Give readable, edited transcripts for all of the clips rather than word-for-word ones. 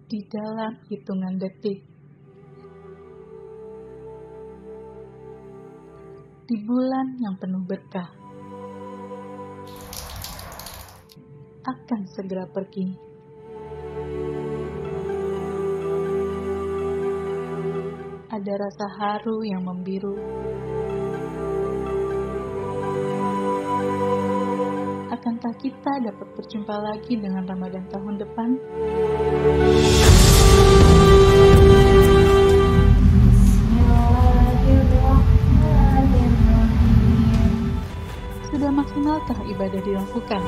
di dalam hitungan detik. Di bulan yang penuh berkah, akan segera pergi. Ada rasa haru yang membiru. Akankah kita dapat berjumpa lagi dengan Ramadan tahun depan? Sudah maksimalkah ibadah dilakukan?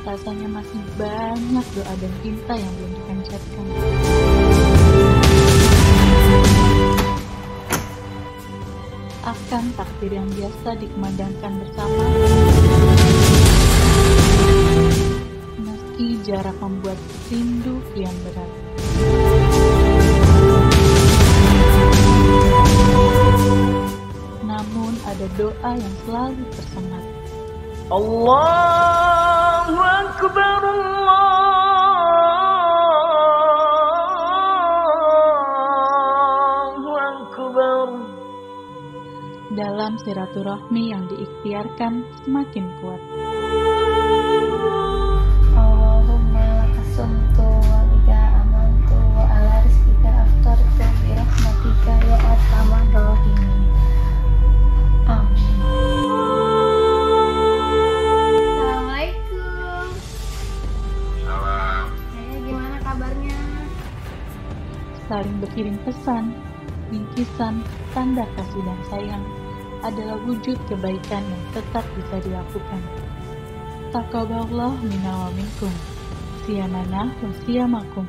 Rasanya masih banyak doa dan cinta yang belum dipanjatkan. Akan takdir yang biasa dikumandangkan bersama, meski jarak membuat rindu kian berat. Namun ada doa yang selalu tersemat. Allahu Akbar, Allahu Akbar. Dalam silaturahmi yang diikhtiarkan semakin kuat. Allahumma lakasumtu wa bika amantu wa ala rizkika aftartu bi rahmatika ya arhamar rahimin. Amin. Assalamualaikum. Salam. Gimana kabarnya? Saling berkirim pesan, bingkisan, tanda kasih dan sayang adalah wujud kebaikan yang tetap bisa dilakukan. Taqabbalallahu minna wa minkum. Siyamana wa siyamakum.